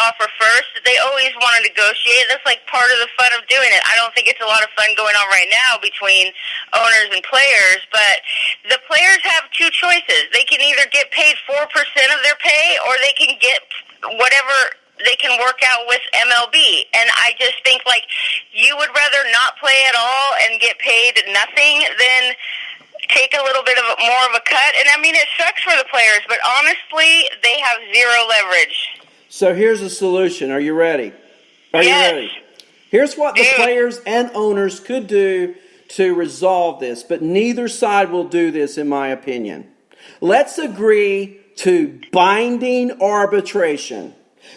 offer first. They always want to negotiate. That's like part of the fun of doing it. I don't think it's a lot of fun going on right now between owners and players, but the players have two choices. They can either get paid 4% of their pay, or they can get whatever they can work out with MLB. And I just think, like, you would rather not play at all and get paid nothing than take a little bit of more of a cut. And I mean, it sucks for the players, but honestly, they have zero leverage. So here's a solution. Are you ready? Are you ready? Here's what the players and owners could do to resolve this, but neither side will do this, in my opinion. Let's agree to binding arbitration.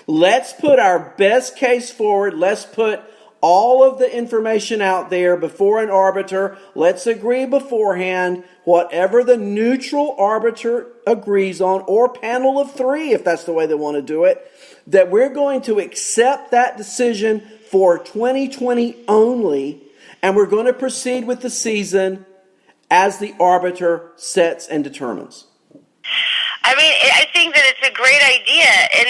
Let's put our best case forward. Let's put all of the information out there before an arbiter. Let's agree beforehand, whatever the neutral arbiter agrees on, or panel of three, if that's the way they want to do it, that we're going to accept that decision for 2020 only, and we're going to proceed with the season as the arbiter sets and determines. I mean, I think that it's a great idea, and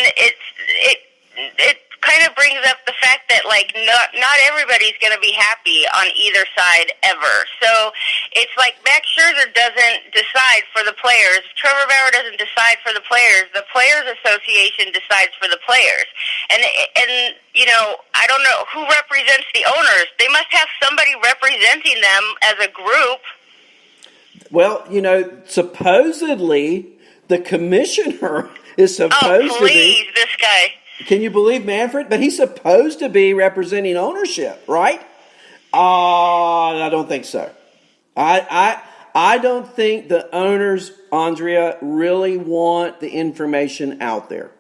it kind of brings up the fact that, like, not everybody's going to be happy on either side ever. So it's like Max Scherzer doesn't decide for the players. Trevor Bauer doesn't decide for the players. The Players Association decides for the players. And you know, I don't know who represents the owners. They must have somebody representing them as a group. Well, you know, supposedly the commissioner is supposed to be... this guy. Can you believe Manfred? But he's supposed to be representing ownership, right? I don't think so. I don't think the owners, Andrea, really want the information out there.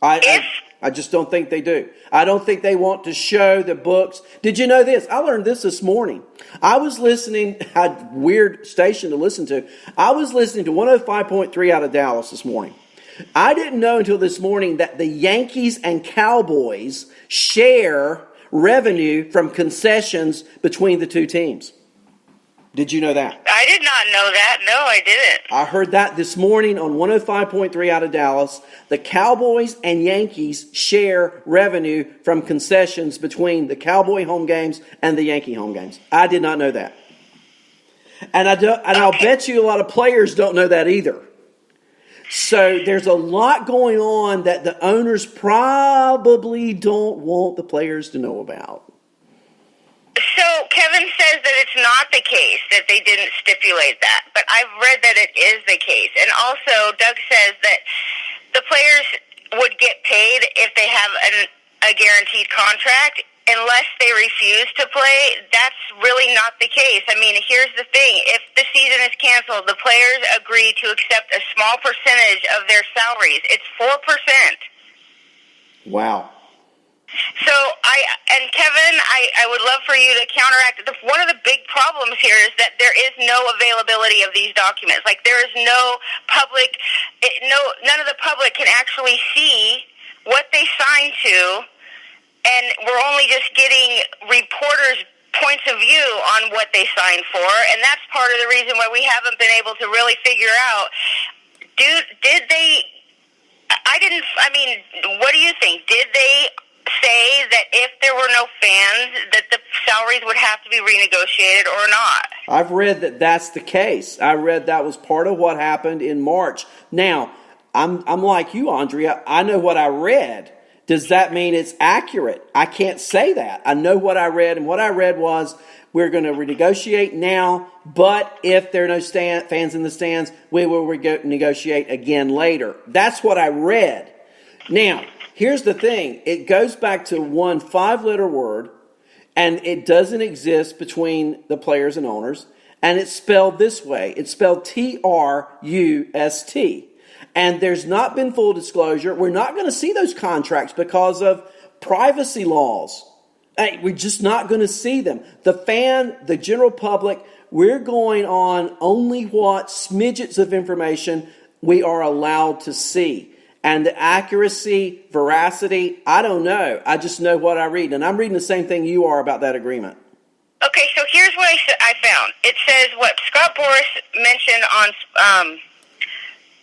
I just don't think they do. I don't think they want to show the books. Did you know this? I learned this morning. I was listening, a weird station to listen to. I was listening to 105.3 out of Dallas this morning. I didn't know until this morning that the Yankees and Cowboys share revenue from concessions between the two teams. Did you know that? I did not know that. No, I didn't. I heard that this morning on 105.3 out of Dallas. The Cowboys and Yankees share revenue from concessions between the Cowboy home games and the Yankee home games. I did not know that. And I'll bet you a lot of players don't know that either. So there's a lot going on that the owners probably don't want the players to know about. So Kevin says that it's not the case, that they didn't stipulate that. But I've read that it is the case. And also Doug says that the players would get paid if they have a guaranteed contract. Unless they refuse to play, that's really not the case. I mean, here's the thing. If the season is canceled, the players agree to accept a small percentage of their salaries. It's 4%. Wow. So, Kevin, I would love for you to counteract. One of the big problems here is that there is no availability of these documents. Like, there is no public, none of the public can actually see what they signed to. And we're only just getting reporters' points of view on what they signed for, and that's part of the reason why we haven't been able to really figure out, what do you think? Did they say that if there were no fans, that the salaries would have to be renegotiated or not? I've read that that's the case. I read that was part of what happened in March. Now, I'm like you, Andrea. I know what I read. Does that mean it's accurate? I can't say that. I know what I read, and what I read was we're going to renegotiate now, but if there are no fans in the stands, we will negotiate again later. That's what I read. Now, here's the thing. It goes back to one 5-letter word, and it doesn't exist between the players and owners, and it's spelled this way. It's spelled Trust. And there's not been full disclosure. We're not going to see those contracts because of privacy laws. Hey, we're just not going to see them. The general public, we're going on only what smidgets of information we are allowed to see. And the accuracy, veracity, I don't know. I just know what I read. And I'm reading the same thing you are about that agreement. Okay, so here's what I found. It says what Scott Boras mentioned on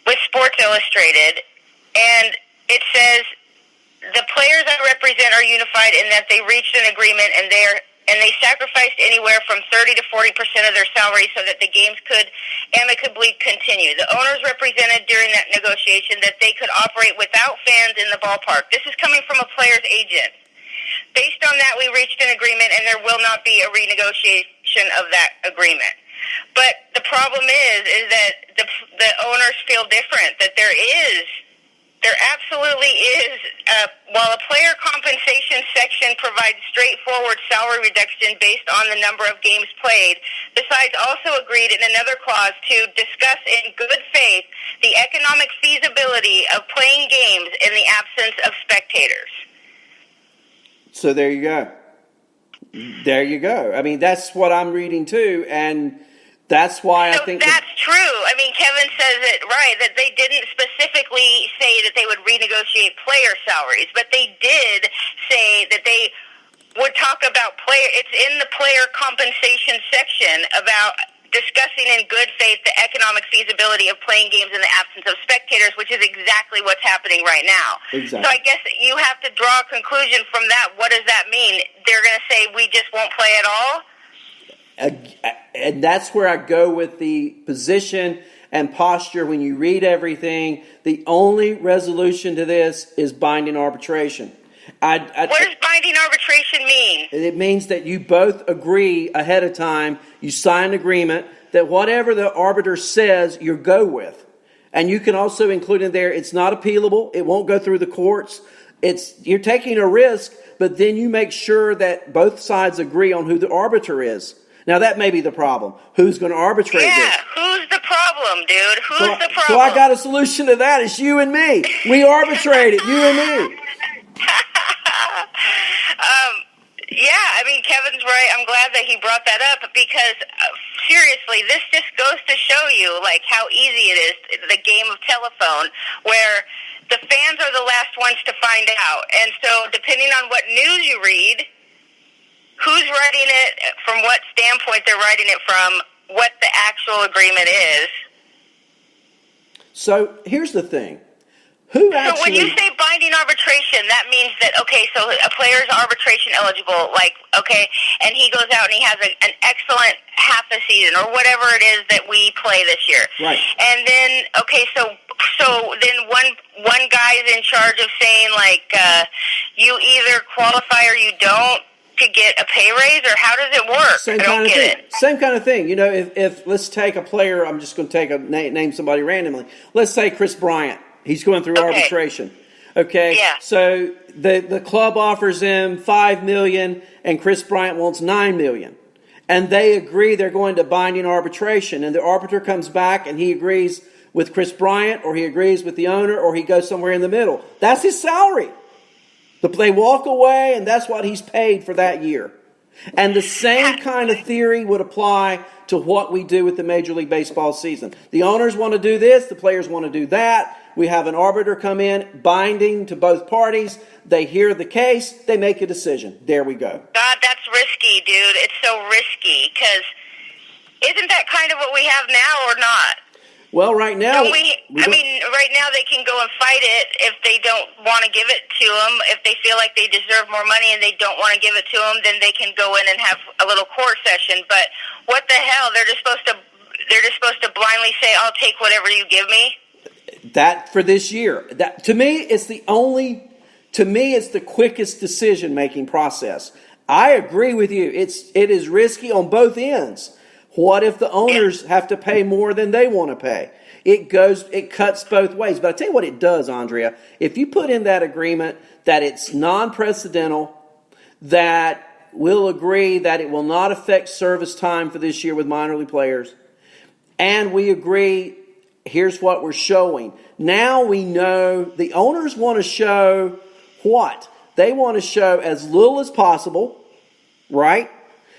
with Sports Illustrated, and it says the players I represent are unified in that they reached an agreement and they sacrificed anywhere from 30 to 40% of their salary so that the games could amicably continue. The owners represented during that negotiation that they could operate without fans in the ballpark. This is coming from a player's agent. Based on that, we reached an agreement, and there will not be a renegotiation of that agreement. But the problem is that the owners feel different, that there absolutely is, while a player compensation section provides straightforward salary reduction based on the number of games played, the sides also agreed in another clause to discuss in good faith the economic feasibility of playing games in the absence of spectators. So there you go. There you go. I mean, that's what I'm reading too, and that's why I think that's true. I mean, Kevin says it right, that they didn't specifically say that they would renegotiate player salaries, but they did say that they would talk about player. It's in the player compensation section about discussing in good faith the economic feasibility of playing games in the absence of spectators, which is exactly what's happening right now. Exactly. So I guess you have to draw a conclusion from that. What does that mean? They're going to say we just won't play at all? And that's where I go with the position and posture. When you read everything, the only resolution to this is binding arbitration. What does binding arbitration mean? It means that you both agree ahead of time, you sign an agreement that whatever the arbiter says, you go with. And you can also include in there, it's not appealable, it won't go through the courts. You're taking a risk, but then you make sure that both sides agree on who the arbiter is. Now, that may be the problem. Who's going to arbitrate this? Yeah, who's the problem, dude? Who's the problem? So I got a solution to that. It's you and me. We arbitrate it, you and me. Yeah, I mean, Kevin's right. I'm glad that he brought that up because, seriously, this just goes to show you, like, how easy it is, the game of telephone, where the fans are the last ones to find out. And so, depending on what news you read, who's writing it, from what standpoint they're writing it from, what the actual agreement is. So, here's the thing. So when you say binding arbitration, that means that, okay, so a player's arbitration eligible, like, okay, and he goes out and he has an excellent half a season or whatever it is that we play this year. Right. And then, okay, so then one guy's in charge of saying, like, you either qualify or you don't to get a pay raise, or how does it work? Same kind of thing. Same kind of thing. You know, if let's take a player, I'm just going to name somebody randomly. Let's say Chris Bryant. He's going through arbitration. Okay? Yeah. So the club offers him $5 million and Chris Bryant wants $9 million. And they agree they're going to binding arbitration. And the arbiter comes back and he agrees with Chris Bryant, or he agrees with the owner, or he goes somewhere in the middle. That's his salary. They walk away, and that's what he's paid for that year. And the same kind of theory would apply to what we do with the Major League Baseball season. The owners want to do this. The players want to do that. We have an arbiter come in, binding to both parties. They hear the case. They make a decision. There we go. God, that's risky, dude. It's so risky because isn't that kind of what we have now or not? Well, right now... right now they can go and fight it if they don't want to give it to them. If they feel like they deserve more money and they don't want to give it to them, then they can go in and have a little court session. But what the hell? They're just supposed to blindly say, "I'll take whatever you give me." That for this year. That to me, it's the quickest decision-making process. I agree with you. It is risky on both ends. What if the owners have to pay more than they want to pay? It cuts both ways. But I tell you what it does, Andrea. If you put in that agreement that it's non-precedental, that we'll agree that it will not affect service time for this year with minor league players, and we agree, here's what we're showing. Now we know the owners want to show what? They want to show as little as possible, right?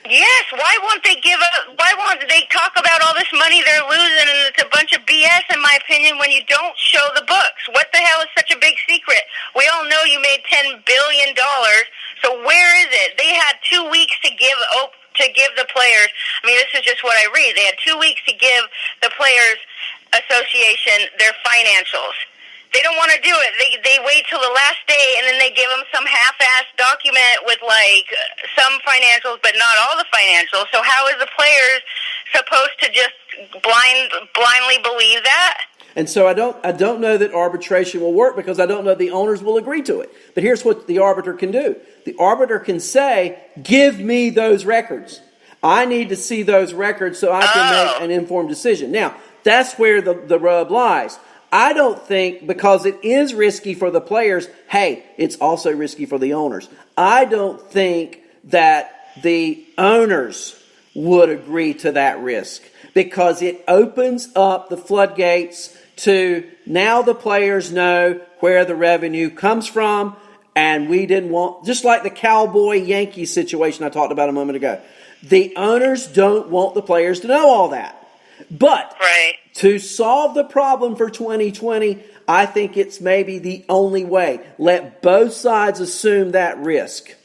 Yes, why won't they talk about all this money they're losing, and it's a bunch of BS, in my opinion, when you don't show the books? What the hell is such a big secret? We all know you made $10 billion, so where is it? They had 2 weeks to give the players, I mean, this is just what I read, they had 2 weeks to give the Players Association their financials. They don't want to do it. They wait till the last day, and then they give them some half-assed document with, like, some financials, but not all the financials. So how is the players supposed to just blindly believe that? And so I don't know that arbitration will work because I don't know the owners will agree to it. But here's what the arbiter can do. The arbiter can say, give me those records. I need to see those records so I can make an informed decision. Now, that's where the rub lies. I don't think, because it is risky for the players, hey, it's also risky for the owners. I don't think that the owners would agree to that risk because it opens up the floodgates to now the players know where the revenue comes from, and we didn't want, just like the Cowboy-Yankee situation I talked about a moment ago. The owners don't want the players to know all that. But to solve the problem for 2020, I think it's maybe the only way. Let both sides assume that risk.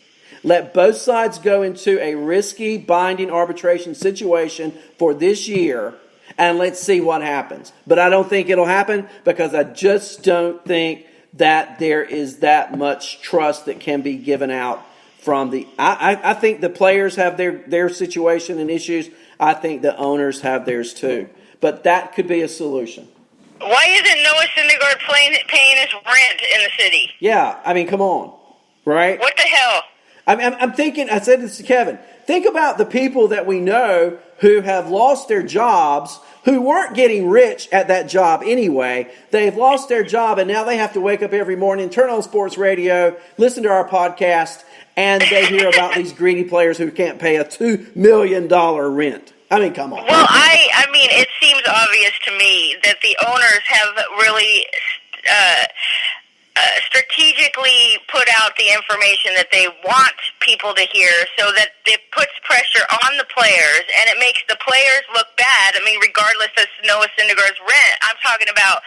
Let both sides go into a risky binding arbitration situation for this year, and let's see what happens. But I don't think it'll happen because I just don't think that there is that much trust that can be given out from the... I think the players have their situation and issues. I think the owners have theirs too. But that could be a solution. Why isn't Noah Syndergaard paying his rent in the city? Yeah, I mean, come on, right? What the hell? I'm thinking, I said this to Kevin, think about the people that we know who have lost their jobs, who weren't getting rich at that job anyway. They've lost their job, and now they have to wake up every morning, turn on sports radio, listen to our podcast, and they hear about these greedy players who can't pay a $2 million rent. I mean, come on. Well, I mean, it seems obvious to me that the owners have really strategically put out the information that they want people to hear so that it puts pressure on the players and it makes the players look bad. I mean, regardless of Noah Syndergaard's rent, I'm talking about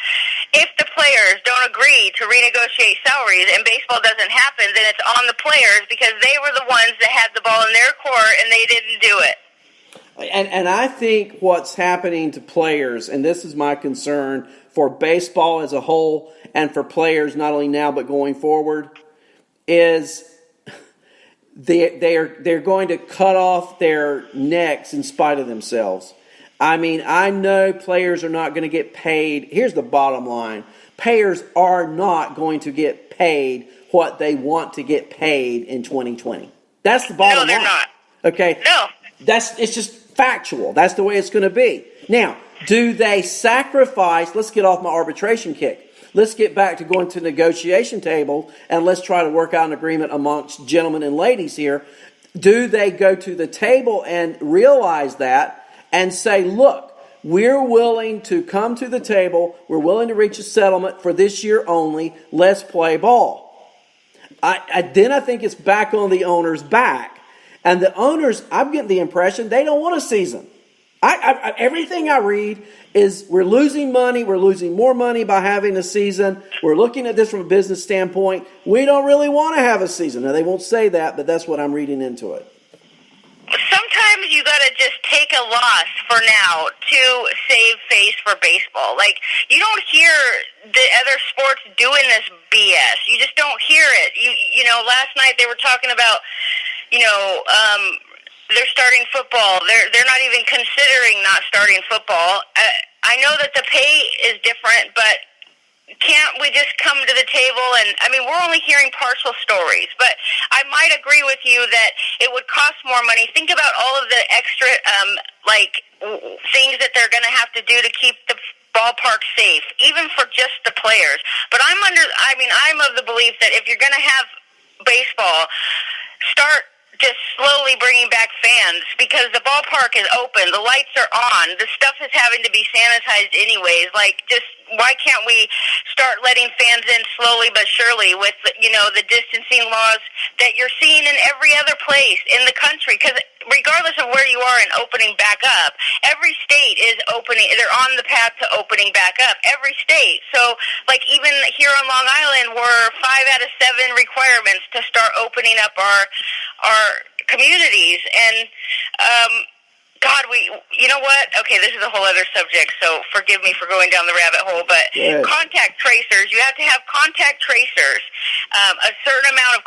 if the players don't agree to renegotiate salaries and baseball doesn't happen, then it's on the players because they were the ones that had the ball in their court and they didn't do it. And I think what's happening to players, and this is my concern for baseball as a whole and for players not only now but going forward, is they're going to cut off their necks in spite of themselves. I mean, I know players are not going to get paid. Here's the bottom line. Players are not going to get paid what they want to get paid in 2020. That's the bottom line. No, they're not. Okay? No. It's just factual. That's the way it's going to be. Now, do they sacrifice? Let's get off my arbitration kick. Let's get back to going to the negotiation table and let's try to work out an agreement amongst gentlemen and ladies here. Do they go to the table and realize that and say, look, we're willing to come to the table. We're willing to reach a settlement for this year only. Let's play ball. Then I think it's back on the owner's back. And the owners, I'm getting the impression they don't want a season. Everything I read is we're losing money. We're losing more money by having a season. We're looking at this from a business standpoint. We don't really want to have a season. Now, they won't say that, but that's what I'm reading into it. Sometimes you got to just take a loss for now to save face for baseball. Like, you don't hear the other sports doing this BS. You just don't hear it. You know, last night they were talking about, they're starting football. They're not even considering not starting football. I know that the pay is different, but can't we just come to the table and, I mean, we're only hearing partial stories, but I might agree with you that it would cost more money. Think about all of the extra, things that they're going to have to do to keep the ballpark safe, even for just the players. But I'm of the belief that if you're going to have baseball, start just slowly bringing back fans because the ballpark is open, the lights are on, the stuff is having to be sanitized anyways. Like, just why can't we start letting fans in slowly but surely with, the distancing laws that you're seeing in every other place in the country? Because regardless of where you are in opening back up, every state is opening, they're on the path to opening back up, every state. So, like, even here on Long Island, we're 5 out of 7 requirements to start opening up our communities. And God, you know what? Okay, this is a whole other subject, so forgive me for going down the rabbit hole, but contact tracers, you have to have contact tracers, a certain amount of